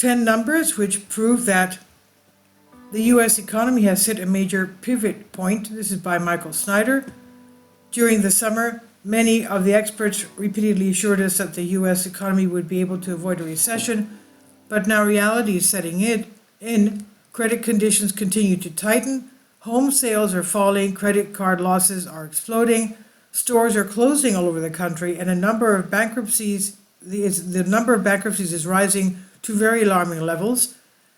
10 numbers which prove that the U.S. economy has hit a major pivot point. This is by Michael Snyder. During the summer, many of the experts repeatedly assured us that the U.S. economy would be able to avoid a recession, but now reality is setting in. Credit conditions continue to tighten, home sales are falling, credit card losses are exploding, stores are closing all over the country, and the number of bankruptcies is rising to very alarming levels.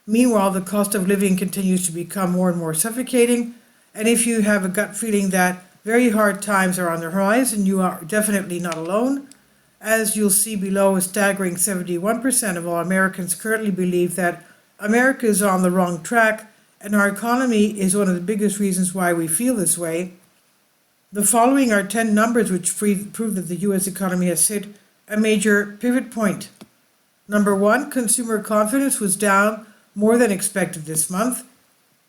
Meanwhile, the cost of living continues to become more and more suffocating, and if you have a gut feeling that very hard times are on the horizon, you are definitely not alone. As you'll see below, a staggering 71% of all Americans currently believe that America is on the wrong track, and our economy is one of the biggest reasons why we feel this way. The following are 10 numbers which prove that the U.S. economy has hit a major pivot point. Number 1, consumer confidence was down more than expected this month.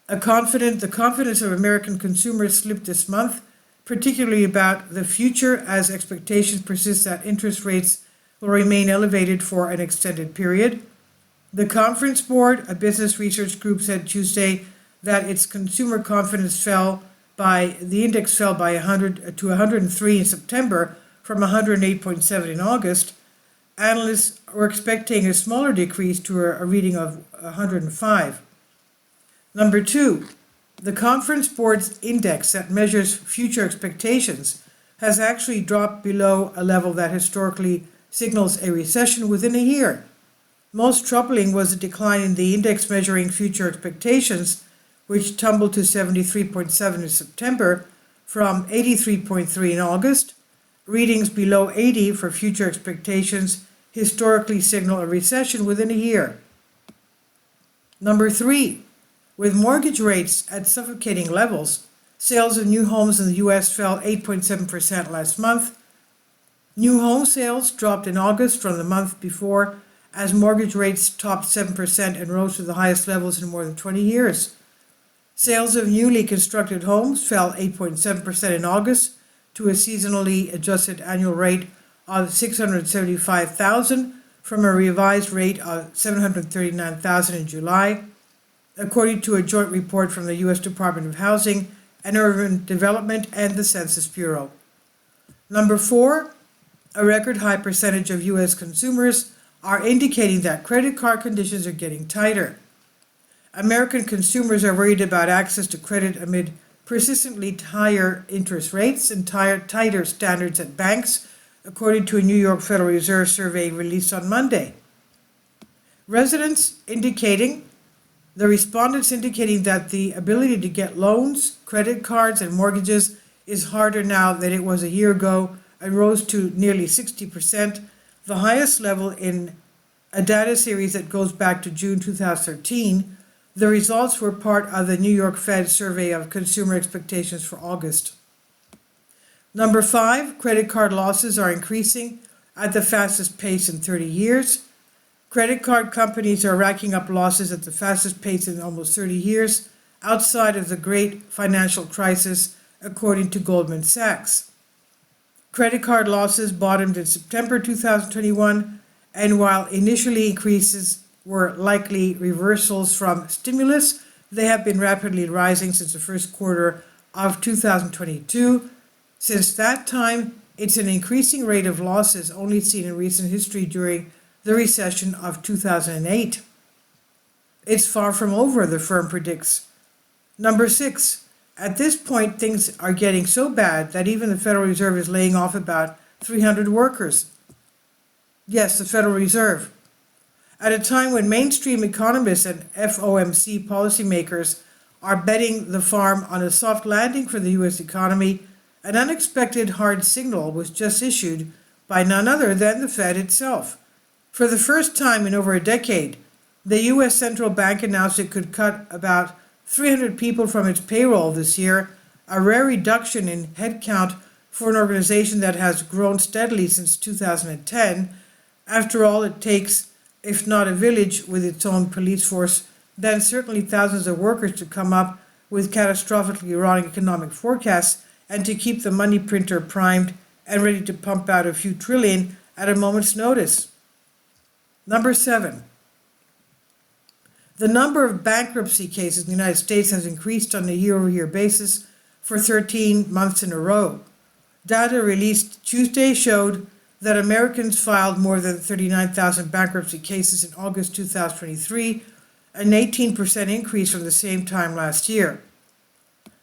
The confidence of American consumers slipped this month, particularly about the future, as expectations persist that interest rates will remain elevated for an extended period. The Conference Board, a business research group, said Tuesday that its consumer confidence the index fell by 100 to 103 in September from 108.7 in August. Analysts were expecting a smaller decrease to a reading of 105. Number 2, the Conference Board's index that measures future expectations has actually dropped below a level that historically signals a recession within a year. Most troubling was the decline in the index measuring future expectations, which tumbled to 73.7 in September from 83.3 in August. Readings below 80 for future expectations historically signal a recession within a year. Number 3, with mortgage rates at suffocating levels, sales of new homes in the U.S. fell 8.7% last month. New home sales dropped in August from the month before as mortgage rates topped 7% and rose to the highest levels in more than 20 years. Sales of newly constructed homes fell 8.7% in August to a seasonally adjusted annual rate of 675,000 from a revised rate of 739,000 in July, according to a joint report from the U.S. Department of Housing and Urban Development and the Census Bureau. Number 4, a record high percentage of U.S. consumers are indicating that credit card conditions are getting tighter. American consumers are worried about access to credit amid persistently higher interest rates and tighter standards at banks, according to a New York Federal Reserve survey released on Monday. The respondents indicating that the ability to get loans, credit cards, and mortgages is harder now than it was a year ago and rose to nearly 60%, the highest level in a data series that goes back to June 2013. The results were part of the New York Fed survey of consumer expectations for August. Number 5, credit card losses are increasing at the fastest pace in 30 years. Credit card companies are racking up losses at the fastest pace in almost 30 years, outside of the great financial crisis, according to Goldman Sachs. Credit card losses bottomed in September 2021, and while initially increases were likely reversals from stimulus, they have been rapidly rising since the first quarter of 2022. Since that time, it's an increasing rate of losses only seen in recent history during the recession of 2008. It's far from over, the firm predicts. Number 6, at this point, things are getting so bad that even the Federal Reserve is laying off about 300 workers. Yes, the Federal Reserve. At a time when mainstream economists and FOMC policymakers are betting the farm on a soft landing for the U.S. economy, an unexpected hard signal was just issued by none other than the Fed itself. For the first time in over a decade, the U.S. Central Bank announced it could cut about 300 people from its payroll this year, a rare reduction in headcount for an organization that has grown steadily since 2010. After all, it takes, if not a village with its own police force, then certainly thousands of workers to come up with catastrophically wrong economic forecasts and to keep the money printer primed and ready to pump out a few trillion at a moment's notice. Number 7. The number of bankruptcy cases in the United States has increased on a year-over-year basis for 13 months in a row. Data released Tuesday showed that Americans filed more than 39,000 bankruptcy cases in August 2023, an 18% increase from the same time last year.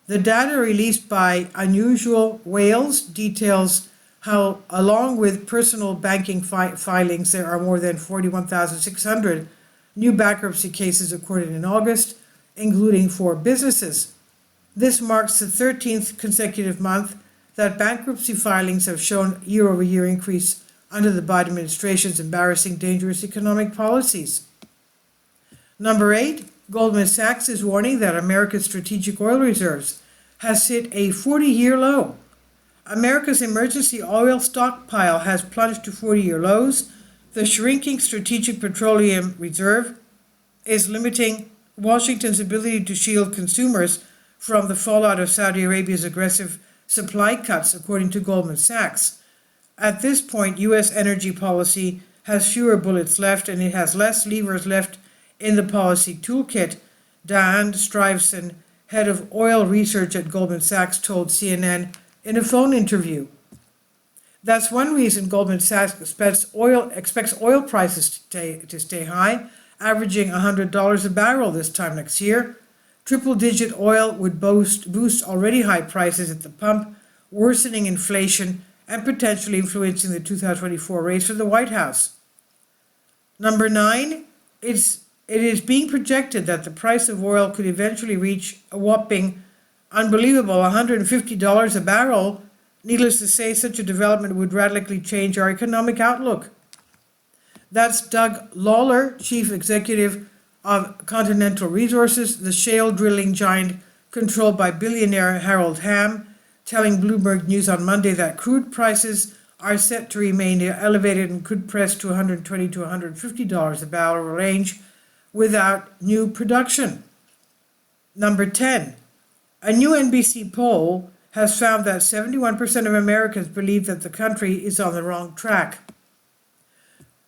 The data released by Unusual Wales details how, along with personal banking filings, there are more than 41,600 new bankruptcy cases recorded in August, including 4 businesses. This marks the 13th consecutive month that bankruptcy filings have shown year-over-year increase under the Biden administration's embarrassing, dangerous economic policies. Number 8, Goldman Sachs is warning that America's strategic oil reserves has hit a 40-year low. America's emergency oil stockpile has plunged to 40-year lows. The shrinking strategic petroleum reserve is limiting Washington's ability to shield consumers from the fallout of Saudi Arabia's aggressive supply cuts, according to Goldman Sachs. At this point, U.S. energy policy has fewer bullets left, and it has less levers left in the policy toolkit, Dan Stuyvesant, head of oil research at Goldman Sachs, told CNN in a phone interview. That's one reason Goldman Sachs expects oil prices to stay high, averaging $100 a barrel this time next year. Triple-digit oil would boost already high prices at the pump, worsening inflation and potentially influencing the 2024 race for the White House. Number 9, it is being projected that the price of oil could eventually reach a whopping, unbelievable $150 a barrel. Needless to say, such a development would radically change our economic outlook. That's Doug Lawler, chief executive of Continental Resources, the shale drilling giant controlled by billionaire Harold Hamm, telling Bloomberg News on Monday that crude prices are set to remain elevated and could press to $120 to $150 a barrel range without new production. Number 10, a new NBC poll has found that 71% of Americans believe that the country is on the wrong track.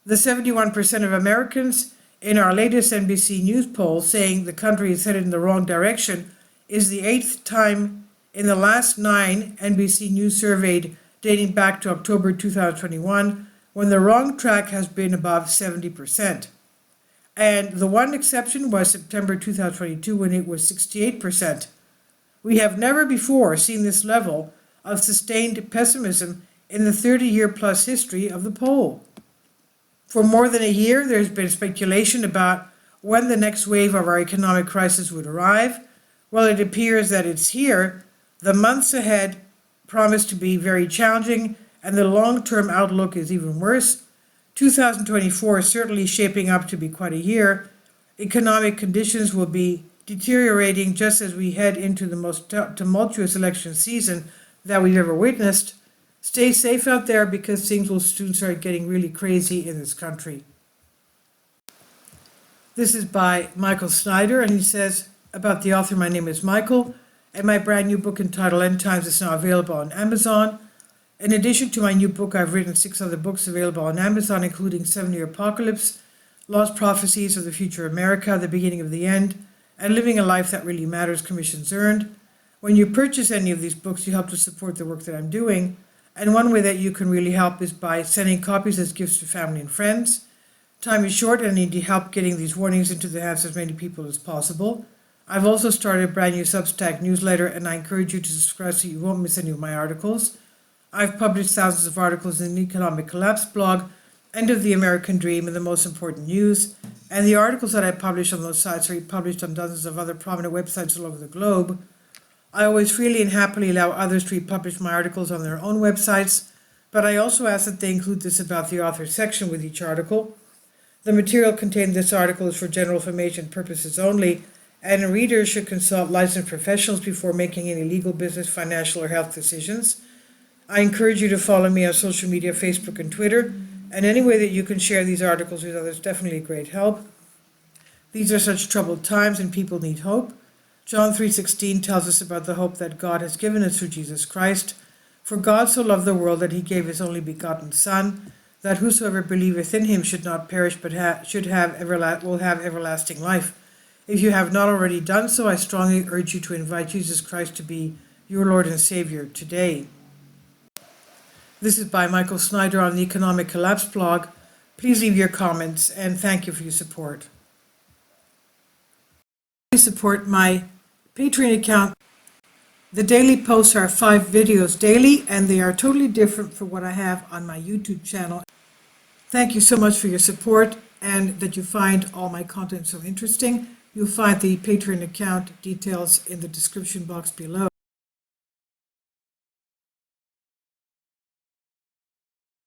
The 71% of Americans in our latest NBC News poll saying the country is headed in the wrong direction is the 8th time in the last 9 NBC News surveyed dating back to October 2021 when the wrong track has been above 70%. And the one exception was September 2022 when it was 68%. We have never before seen this level of sustained pessimism in the 30-year plus history of the poll. For more than a year, there's been speculation about when the next wave of our economic crisis would arrive. Well, it appears that it's here. The months ahead promise to be very challenging, and the long-term outlook is even worse. 2024 is certainly shaping up to be quite a year. Economic conditions will be deteriorating just as we head into the most tumultuous election season that we've ever witnessed. Stay safe out there because things will soon start getting really crazy in this country. This is by Michael Snyder, and he says about the author, my name is Michael, and my brand new book entitled End Times is now available on Amazon. In addition to my new book, I've written 6 other books available on Amazon, including 7-Year Apocalypse, Lost Prophecies of the Future America, The Beginning of the End, and Living a Life That Really Matters, Commissions Earned. When you purchase any of these books, you help to support the work that I'm doing. And one way that you can really help is by sending copies as gifts to family and friends. Time is short and I need help getting these warnings into the hands of as many people as possible. I've also started a brand new Substack newsletter, and I encourage you to subscribe so you won't miss any of my articles. I've published thousands of articles in the Economic Collapse blog, End of the American Dream, and The Most Important News. And the articles that I publish on those sites are published on dozens of other prominent websites all over the globe. I always freely and happily allow others to republish my articles on their own websites, but I also ask that they include this about the author section with each article. The material contained in this article is for general information purposes only, and readers should consult licensed professionals before making any legal, business, financial, or health decisions. I encourage you to follow me on social media, Facebook and Twitter, and any way that you can share these articles with others is definitely a great help. These are such troubled times and people need hope. John 3:16 tells us about the hope that God has given us through Jesus Christ. For God so loved the world that he gave his only begotten Son, that whosoever believeth in him should not perish but will have everlasting life. If you have not already done so, I strongly urge you to invite Jesus Christ to be your Lord and Savior today. This is by Michael Snyder on the Economic Collapse blog. Please leave your comments and thank you for your support. Please support my Patreon account. The daily posts are 5 videos daily, and they are totally different from what I have on my YouTube channel. Thank you so much for your support and that you find all my content so interesting. You'll find the Patreon account details in the description box below.